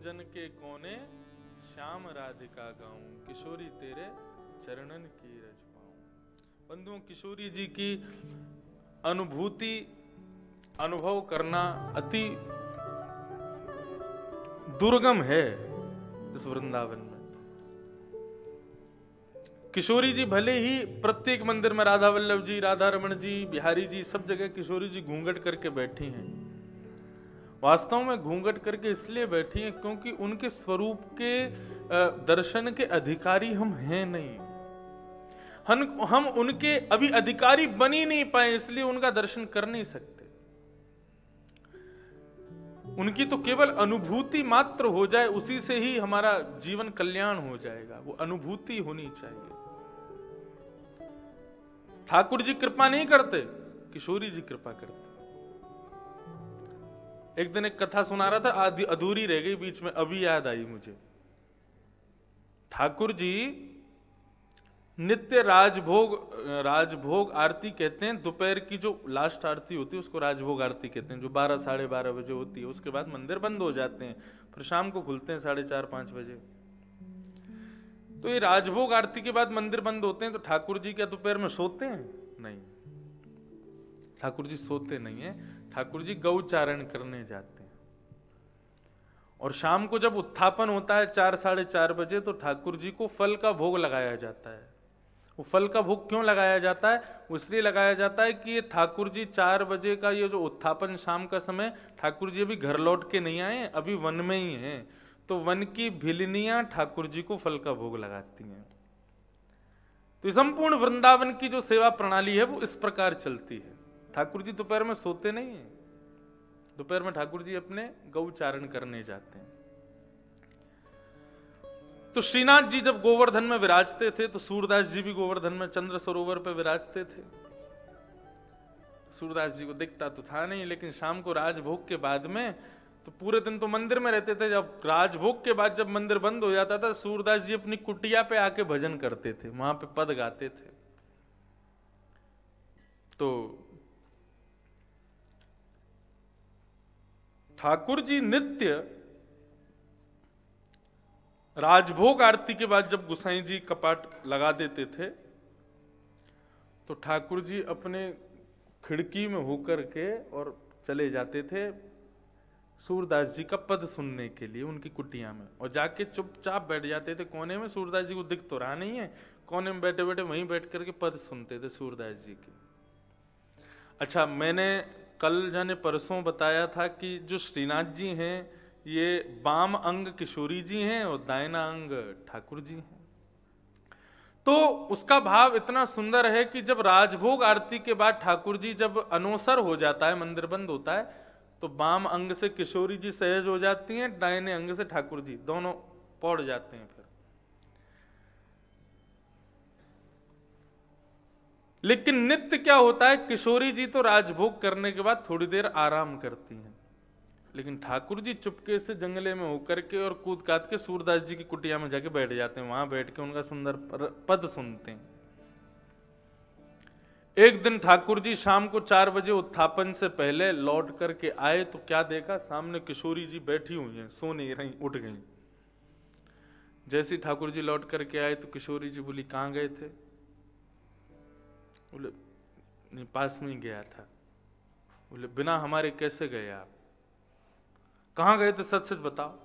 भोजन के कोने श्याम राधिका गाऊं, किशोरी तेरे चरणन की रज पाऊं। बंधुओं, किशोरी जी की अनुभूति अनुभव करना अति दुर्गम है इस वृंदावन में। किशोरी जी भले ही प्रत्येक मंदिर में राधा वल्लभ जी, राधा रमण जी, बिहारी जी, सब जगह किशोरी जी घूंघट करके बैठी हैं। वास्तव में घूंघट करके इसलिए बैठी हैं क्योंकि उनके स्वरूप के दर्शन के अधिकारी हम हैं नहीं। हम उनके अभी अधिकारी बन ही नहीं पाए, इसलिए उनका दर्शन कर नहीं सकते। उनकी तो केवल अनुभूति मात्र हो जाए, उसी से ही हमारा जीवन कल्याण हो जाएगा। वो अनुभूति होनी चाहिए। ठाकुर जी कृपा नहीं करते, किशोरी जी कृपा करते। एक दिन एक कथा सुना रहा था, आधी अधूरी रह गई बीच में, अभी याद आई मुझे। ठाकुर जी नित्य राजभोग आरती कहते हैं। दोपहर की जो लास्ट आरती होती है उसको राजभोग आरती कहते हैं, जो 12 साढ़े 12 बजे होती है। उसके बाद मंदिर बंद हो जाते हैं, फिर शाम को खुलते हैं 4:30 5 बजे। तो ये राजभोग आरती के बाद मंदिर बंद होते हैं, तो ठाकुर जी क्या दोपहर में सोते हैं? नहीं, ठाकुर जी सोते नहीं है। ठाकुर जी गौचारण करने जाते हैं। और शाम को जब उत्थापन होता है 4 साढ़े 4 बजे, तो ठाकुर जी को फल का भोग लगाया जाता है। वो फल का भोग क्यों लगाया जाता है? वो इसलिए लगाया जाता है कि ये ठाकुर जी 4 बजे का ये जो उत्थापन शाम का समय, ठाकुर जी अभी घर लौट के नहीं आए, अभी वन में ही हैं। तो वन की भिलनियां ठाकुर जी को फल का भोग लगाती हैं। तो संपूर्ण वृंदावन की जो सेवा प्रणाली है वो इस प्रकार चलती है। ठाकुर जी दोपहर में सोते नहीं है। दोपहर में ठाकुर जी अपने गौचारण करने जाते हैं। तो श्रीनाथ जी जब गोवर्धन में विराजते थे, तो सूरदास जी भी गोवर्धन में चंद्र सरोवर पर विराजते थे। सूरदास जी को दिखता तो था नहीं, लेकिन शाम को राजभोग के बाद में, तो पूरे दिन तो मंदिर में रहते थे। जब राजभोग के बाद जब मंदिर बंद हो जाता था, सूरदास जी अपनी कुटिया पे आके भजन करते थे, वहां पे पद गाते थे। तो ठाकुर जी नित्य राजभोग आरती के बाद जब गुसाई जी कपाट लगा देते थे, तो ठाकुर जी अपने खिड़की में होकर के और चले जाते थे सूरदास जी का पद सुनने के लिए उनकी कुटिया में, और जाके चुपचाप बैठ जाते थे कोने में। सूरदास जी को दिख तो रहा नहीं है, कोने में बैठे बैठे वहीं बैठ करके पद सुनते थे सूरदास जी की। अच्छा, मैंने कल जाने परसों बताया था कि जो श्रीनाथ जी हैं ये बाम अंग किशोरी जी हैं और दाहिना अंग ठाकुर जी हैं। तो उसका भाव इतना सुंदर है कि जब राजभोग आरती के बाद ठाकुर जी जब अनोसर हो जाता है, मंदिर बंद होता है, तो बाम अंग से किशोरी जी सहज हो जाती हैं, दाहिने अंग से ठाकुर जी, दोनों पौड़ जाते हैं। फिर लेकिन नित्य क्या होता है, किशोरी जी तो राजभोग करने के बाद थोड़ी देर आराम करती हैं, लेकिन ठाकुर जी चुपके से जंगले में होकर के और कूद काद के सूरदास जी की कुटिया में जाके बैठ जाते हैं। वहां बैठ के उनका सुंदर पद सुनते हैं। एक दिन ठाकुर जी शाम को 4 बजे उत्थापन से पहले लौट करके आए, तो क्या देखा, सामने किशोरी जी बैठी हुई हैं, सो नहीं रही, उठ गई। जैसे ठाकुर जी लौट करके आए तो किशोरी जी बोली, कहां गए थे? बोले, नहीं, पास में ही गया था। बोले, बिना हमारे कैसे गए आप? कहां गए थे, सच सच बताओ।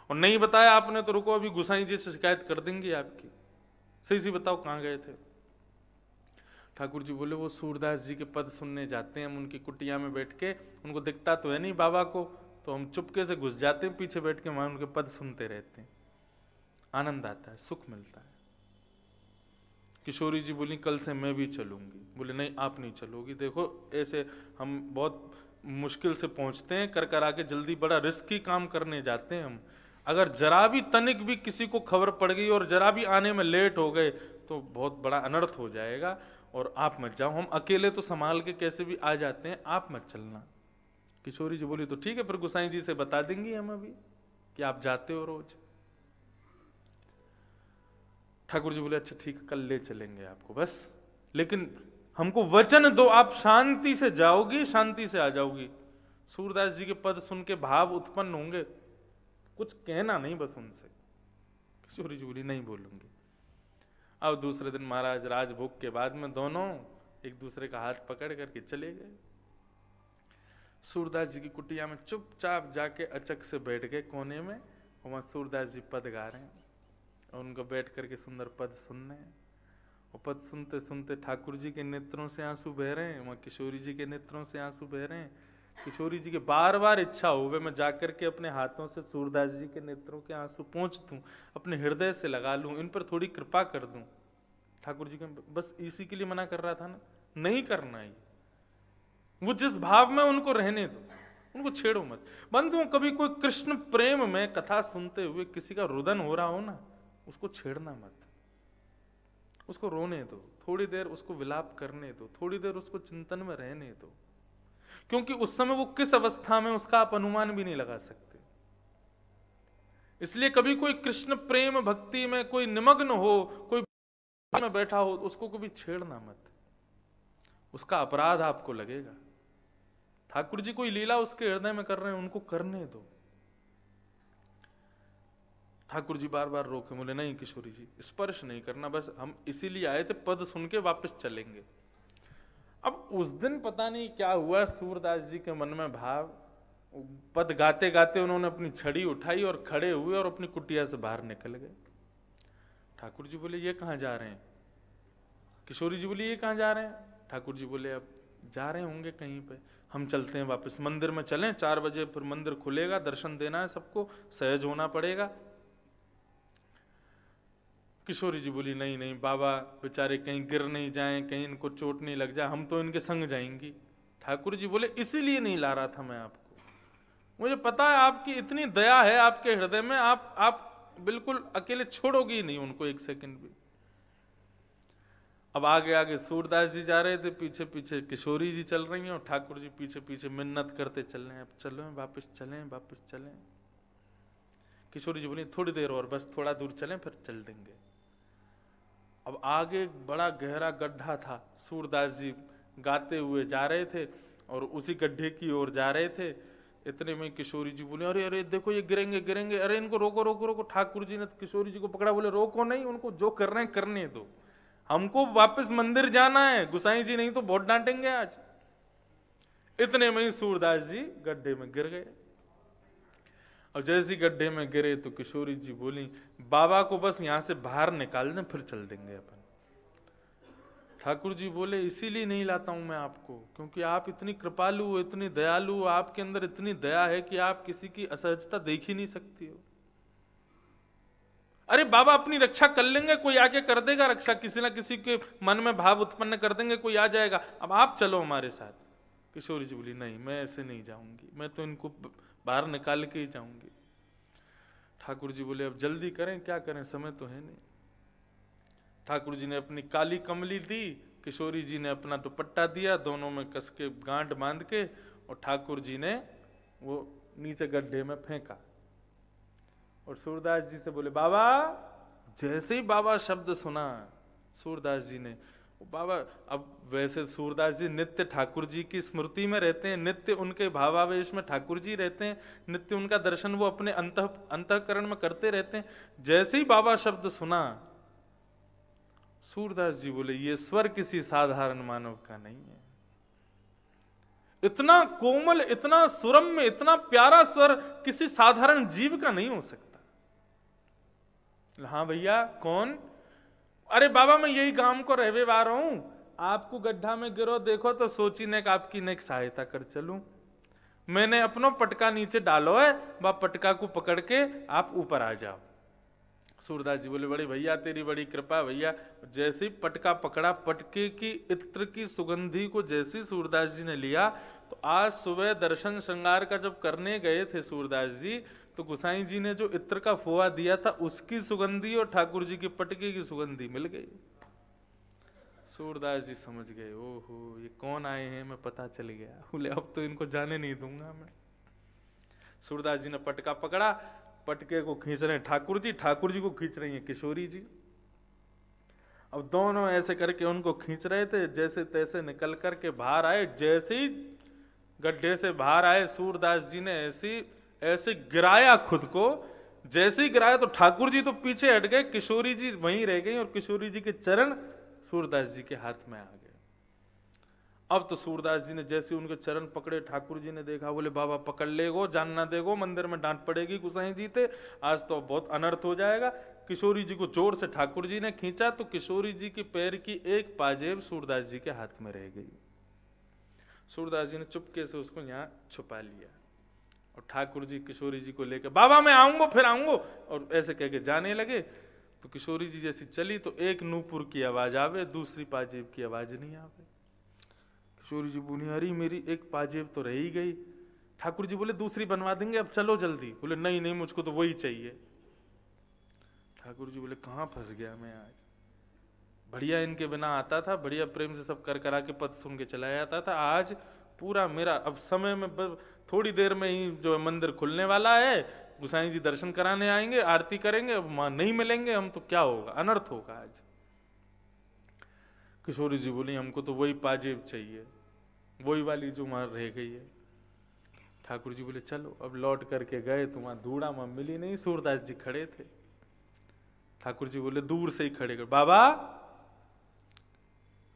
और नहीं बताया आपने तो रुको, अभी गुसाई जी से शिकायत कर देंगे आपकी। सही सी बताओ कहां गए थे? ठाकुर जी बोले, वो सूरदास जी के पद सुनने जाते हैं, हम उनकी कुटिया में बैठ के, उनको दिखता तो है नहीं बाबा को, तो हम चुपके से घुस जाते हैं, पीछे बैठ के वहां उनके पद सुनते रहते हैं। आनंद आता है, सुख मिलता है। किशोरी जी बोली, कल से मैं भी चलूंगी। बोले, नहीं आप नहीं चलोगी, देखो ऐसे हम बहुत मुश्किल से पहुंचते हैं, कर कर आके जल्दी, बड़ा रिस्की काम करने जाते हैं हम। अगर जरा भी तनिक भी किसी को खबर पड़ गई और जरा भी आने में लेट हो गए तो बहुत बड़ा अनर्थ हो जाएगा, और आप मत जाओ, हम अकेले तो संभाल के कैसे भी आ जाते हैं, आप मत चलना। किशोरी जी बोली, तो ठीक है, फिर गुसाई जी से बता देंगी हम अभी कि आप जाते हो रोज। ठाकुर जी बोले, अच्छा ठीक है, कल ले चलेंगे आपको, बस लेकिन हमको वचन दो, आप शांति से जाओगी, शांति से आ जाओगी। सूरदास जी के पद सुन के भाव उत्पन्न होंगे, कुछ कहना नहीं बस उनसे। किशोरी जी बोली नहीं बोलूंगी। अब दूसरे दिन महाराज राजभोग के बाद में दोनों एक दूसरे का हाथ पकड़ करके चले गए। सूरदास जी की कुटिया में चुपचाप जाके अचक से बैठ गए कोने में, और वहां सूरदास जी पद गा रहे हैं और उनको बैठ करके सुंदर पद सुन रहे हैं। और पद सुनते सुनते ठाकुर जी के नेत्रों से आंसू बह रहे हैं, वहां किशोरी जी के नेत्रों से आंसू बह रहे हैं। किशोरी जी की बार बार इच्छा हो मैं जाकर के अपने हाथों से सूरदास जी के नेत्रों के आंसू पोंछ दूं, अपने हृदय से लगा लूं, इन पर थोड़ी कृपा कर दूं। ठाकुर जी के बस इसी के लिए मना कर रहा था ना, नहीं करना ही, वो जिस भाव में उनको रहने दो, उनको छेड़ो मत। बंधुओं, कभी कोई कृष्ण प्रेम में कथा सुनते हुए किसी का रुदन हो रहा हो ना, उसको छेड़ना मत, उसको रोने दो, थोड़ी देर उसको विलाप करने दो, थोड़ी देर उसको चिंतन में रहने दो, क्योंकि उस समय वो किस अवस्था में उसका आप अनुमान भी नहीं लगा सकते। इसलिए कभी कोई कृष्ण प्रेम भक्ति में कोई निमग्न हो, कोई में बैठा हो, उसको कभी छेड़ना मत, उसका अपराध आपको लगेगा। ठाकुर जी कोई लीला उसके हृदय में कर रहे हैं, उनको करने दो। ठाकुर जी बार बार रोके, बोले नहीं किशोरी जी स्पर्श नहीं करना, बस हम इसीलिए आए थे, पद सुन के वापस चलेंगे। अब उस दिन पता नहीं क्या हुआ, सूरदास जी के मन में भाव, पद गाते गाते उन्होंने अपनी छड़ी उठाई और खड़े हुए और अपनी कुटिया से बाहर निकल गए। ठाकुर जी बोले ये कहाँ जा रहे हैं? किशोरी जी बोली ये कहाँ जा रहे हैं? ठाकुर जी बोले अब जा रहे होंगे कहीं पे, हम चलते हैं वापस, मंदिर में चलें, 4 बजे फिर मंदिर खुलेगा, दर्शन देना है सबको, सहज होना पड़ेगा। किशोरी जी बोली नहीं नहीं बाबा बेचारे कहीं गिर नहीं जाएं, कहीं इनको चोट नहीं लग जाए, हम तो इनके संग जाएंगी। ठाकुर जी बोले इसीलिए नहीं ला रहा था मैं आपको, मुझे पता है आपकी इतनी दया है आपके हृदय में, आप बिल्कुल अकेले छोड़ोगे ही नहीं उनको एक सेकंड भी। अब आगे आगे सूरदास जी जा रहे थे, पीछे पीछे किशोरी जी चल रही हैं और ठाकुर जी पीछे पीछे मिन्नत करते चल रहे हैं, अब चलो वापस चलें वापस चलें। किशोरी जी बोली थोड़ी देर और, बस थोड़ा दूर चलें फिर चल देंगे। अब आगे बड़ा गहरा गड्ढा था, सूरदास जी गाते हुए जा रहे थे और उसी गड्ढे की ओर जा रहे थे। इतने में किशोरी जी बोले अरे अरे देखो ये गिरेंगे गिरेंगे, अरे इनको रोको रोको रोको। ठाकुर जी ने किशोरी जी को पकड़ा, बोले रोको नहीं, उनको जो कर रहे हैं करने दो, हमको वापस मंदिर जाना है, गुसाई जी नहीं तो बहुत डांटेंगे आज। इतने में ही सूरदास जी गड्ढे में गिर गए। और जैसे गड्ढे में गिरे तो किशोरी जी बोली बाबा को बस यहां से बाहर निकाल दें फिर चल देंगे अपन। ठाकुर जी बोले इसीलिए नहीं लाता हूं मैं आपको, क्योंकि आप इतनी कृपालु हो, इतनी दयालु हो, आपके अंदर इतनी दया है कि आप किसी की असहजता देख ही नहीं सकती हो। अरे बाबा अपनी रक्षा कर लेंगे, कोई आके कर देगा रक्षा, किसी ना किसी के मन में भाव उत्पन्न कर देंगे, कोई आ जाएगा, अब आप चलो हमारे साथ। किशोरी जी बोली नहीं मैं ऐसे नहीं जाऊंगी, मैं तो इनको बाहर निकाल के ही जाऊंगी। ठाकुर जी बोले अब जल्दी करें, क्या करें, समय तो है नहीं। ठाकुर जी ने अपनी काली कमली दी, किशोरी जी ने अपना दुपट्टा दिया, दोनों में कस के गांठ बांध के, और ठाकुर जी ने वो नीचे गड्ढे में फेंका। और सूरदास जी से बोले बाबा, जैसे ही बाबा शब्द सुना सूरदास जी ने, बाबा अब वैसे सूरदास जी नित्य ठाकुर जी की स्मृति में रहते हैं, नित्य उनके भावावेश में ठाकुर जी रहते हैं, नित्य उनका दर्शन वो अपने अंतःकरण में करते रहते हैं। जैसे ही बाबा शब्द सुना सूरदास जी बोले ये स्वर किसी साधारण मानव का नहीं है, इतना कोमल, इतना सुरम्य, इतना प्यारा स्वर किसी साधारण जीव का नहीं हो सकता। हाँ भैया कौन? अरे बाबा मैं यही गांव को रहवे आ रहा हूं, आपको गड्ढा में गिरो देखो तो सोची ने आपकी नेक सहायता कर चलूं। मैंने अपनो पटका नीचे डालो है, वह पटका को पकड़ के आप ऊपर आ जाओ। सूरदास जी बोले बड़े भैया तेरी बड़ी कृपा भैया। जैसे ही पटका पकड़ा, पटके की इत्र की सुगंधी को जैसे सूरदास जी ने लिया, तो आज सुबह दर्शन श्रृंगार का जब करने गए थे सूरदास जी, तो गोसाई जी ने जो इत्र का फोआ दिया था उसकी सुगंधी और ठाकुर जी के पटके की सुगंधी मिल गई। सूरदास जी समझ गए ओहो ये कौन आए हैं, मैं पता चल गया। बोले अब तो इनको जाने नहीं दूंगा मैं। सूरदास जी ने पटका पकड़ा, पटके को खींच रहे हैं ठाकुर जी को खींच रही हैं किशोरी जी। अब दोनों ऐसे करके उनको खींच रहे थे, जैसे तैसे निकल करके बाहर आए। जैसे ही गड्ढे से बाहर आए सूरदास जी ने ऐसी ऐसे गिराया खुद को, जैसे ही गिराया तो ठाकुर जी तो पीछे हट गए, किशोरी जी वहीं रह गई और किशोरी जी के चरण सूरदास जी के हाथ में आ गए। अब तो सूरदास जी ने जैसे उनके चरण पकड़े, ठाकुर जी ने देखा, बोले बाबा पकड़ लेगो, जान ना देगो, मंदिर में डांट पड़ेगी गुसाई जी ते, आज तो बहुत अनर्थ हो जाएगा। किशोरी जी को जोर से ठाकुर जी ने खींचा तो किशोरी जी के पैर की एक पाजेब सूरदास जी के हाथ में रह गई। सूरदास जी ने चुपके से उसको यहाँ छुपा लिया और ठाकुर जी किशोरी जी को लेकर, बाबा मैं आऊंगा फिर आऊंगा, और ऐसे कह के जाने लगे। तो किशोरी जी जैसी चली तो एक नूपुर की आवाज आवे, दूसरी पाजेब की आवाज नहीं आवे। किशोरी जी बोली अरे मेरी एक पाजेब तो रह ही गई। ठाकुर जी बोले दूसरी बनवा देंगे, अब चलो जल्दी। बोले नहीं नहीं मुझको तो वही चाहिए। ठाकुर जी बोले कहाँ फंस गया मैं आज, बढ़िया इनके बिना आता था, बढ़िया प्रेम से सब कर करा के पद सुन के चला जाता था, आज पूरा मेरा, अब समय में थोड़ी देर में ही जो मंदिर खुलने वाला है, गुसाई जी दर्शन कराने आएंगे, आरती करेंगे, अब वहां नहीं मिलेंगे हम तो क्या होगा, अनर्थ होगा आज। किशोरी जी बोली हमको तो वही पाजेब चाहिए, वही वाली जो वहां रह गई है। ठाकुर जी बोले चलो। अब लौट करके गए तो वहां धूड़ा में मिली नहीं, सूरदास जी खड़े थे। ठाकुर जी बोले दूर से ही खड़े कर, बाबा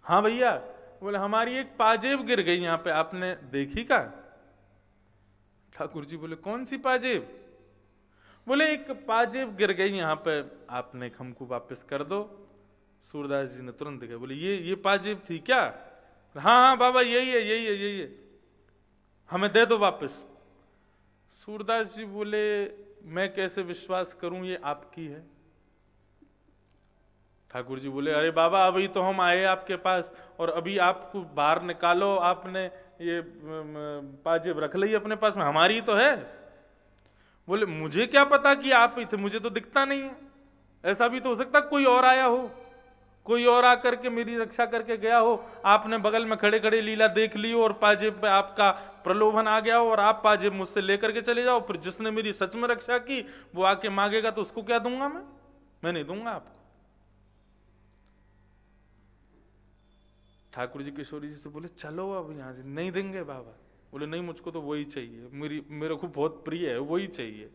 हाँ भैया। बोले हमारी एक पाजेब गिर गई यहाँ पे, आपने देखी का? ठाकुर जी बोले कौन सी पाजेब? बोले एक पाजेब गिर गई यहाँ पे, आपने हमको वापस कर दो। सूरदास जी ने तुरंत कहा, बोले ये पाजेब थी क्या? हाँ हाँ बाबा यही है यही है यही है, हमें दे दो वापस। सूरदास जी बोले मैं कैसे विश्वास करूं ये आपकी है? ठाकुर जी बोले अरे बाबा अभी तो हम आए आपके पास और अभी आपको बाहर निकालो, आपने ये पाजेब रख ली अपने पास में, हमारी तो है। बोले मुझे क्या पता कि आप ही थे, मुझे तो दिखता नहीं है, ऐसा भी तो हो सकता कोई और आया हो, कोई और आकर के मेरी रक्षा करके गया हो, आपने बगल में खड़े खड़े लीला देख ली हो और पाजेब पे आपका प्रलोभन आ गया हो और आप पाजेब मुझसे लेकर के चले जाओ, फिर जिसने मेरी सच में रक्षा की वो आके मांगेगा तो उसको क्या दूंगा मैं नहीं दूंगा आपको। ठाकुर जी किशोरी जी से बोले चलो अब यहां से, नहीं देंगे बाबा। बोले नहीं मुझको तो वही चाहिए, मेरे को बहुत प्रिय है, वही चाहिए।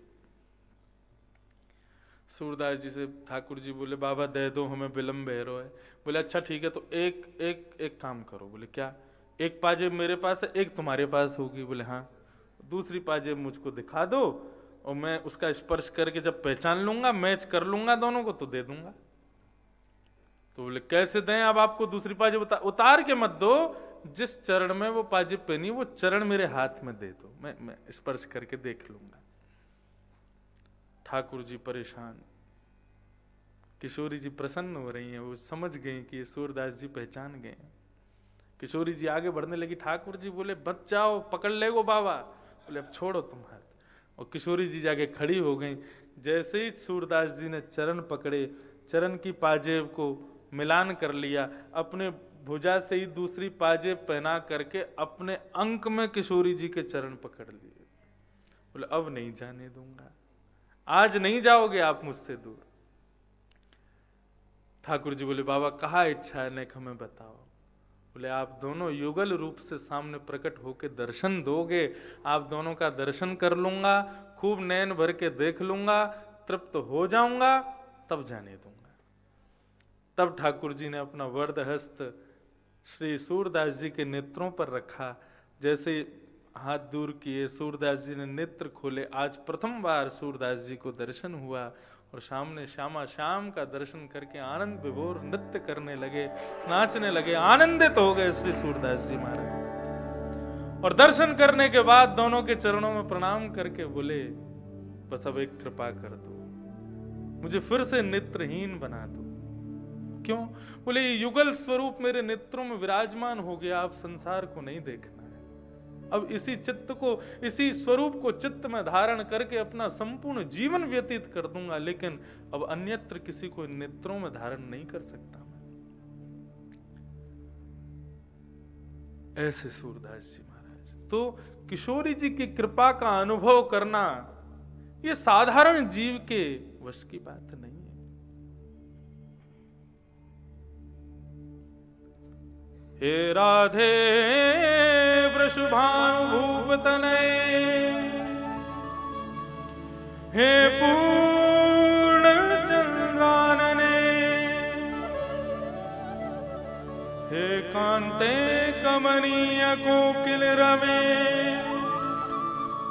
सूरदास जी से ठाकुर जी बोले बाबा दे दो, हमें विलम्ब है रो है। बोले अच्छा ठीक है, तो एक काम करो। बोले क्या? एक पाजेब मेरे पास है, एक तुम्हारे पास होगी। बोले हाँ। दूसरी पाजेब मुझको दिखा दो और मैं उसका स्पर्श करके जब पहचान लूंगा, मैच कर लूंगा दोनों को, तो दे दूंगा। तो बोले कैसे दें अब आपको दूसरी पाजेब? उतार के मत दो, जिस चरण में वो पाजेब पहनी वो चरण मेरे हाथ में दे दो, मैं स्पर्श करके देख लूंगा। ठाकुर जी परेशान, किशोरी जी प्रसन्न हो रही हैं, वो समझ गई कि सूरदास जी पहचान गए। किशोरी जी आगे बढ़ने लगी, ठाकुर जी बोले बच जाओ, पकड़ ले गो बाबा। बोले अब छोड़ो तुम हाथ। और किशोरी जी जाके खड़ी हो गई। जैसे ही सूरदास जी ने चरण पकड़े, चरण की पाजेब को मिलान कर लिया, अपने भुजा से ही दूसरी पाजेब पहना करके अपने अंक में किशोरी जी के चरण पकड़ लिए। बोले अब नहीं जाने दूंगा, आज नहीं जाओगे आप मुझसे दूर। ठाकुर जी बोले बाबा कहा इच्छा है नेक हमें बताओ। बोले आप दोनों युगल रूप से सामने प्रकट होके दर्शन दोगे, आप दोनों का दर्शन कर लूंगा, खूब नैन भर के देख लूंगा, तृप्त हो जाऊंगा, तब जाने दूंगा। तब ठाकुर जी ने अपना वरद हस्त श्री सूरदास जी के नेत्रों पर रखा। जैसे हाथ दूर किए, सूरदास जी ने नेत्र खोले। आज प्रथम बार सूरदास जी को दर्शन हुआ और सामने श्यामा श्याम का दर्शन करके आनंद विभोर नृत्य करने लगे, नाचने लगे, आनंदित हो गए श्री सूरदास जी महाराज। और दर्शन करने के बाद दोनों के चरणों में प्रणाम करके बोले बस अब एक कृपा कर दो, मुझे फिर से नेत्रहीन बना दो। क्यों? बोले ये युगल स्वरूप मेरे नेत्रों में विराजमान हो गया, अब संसार को नहीं देखना है, अब इसी चित्त को, इसी स्वरूप को चित्त में धारण करके अपना संपूर्ण जीवन व्यतीत कर दूंगा, लेकिन अब अन्यत्र किसी को नेत्रों में धारण नहीं कर सकता मैं। ऐसे सूरदास जी महाराज। तो किशोरी जी की कृपा का अनुभव करना ये साधारण जीव के वश की बात नहीं है। हे राधे वृषभानु भूप तनय हे पूर्ण चंद्रानने, हे कांते कमनीय कोकिल रवे,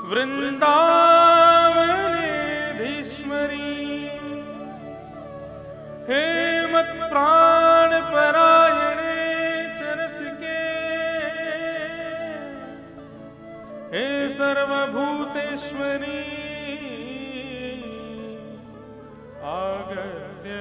वृंदावने धीश्वरी, हे मत प्राण परायणे चरसिके, हे सर्वभूतेश्वरी, आगत्य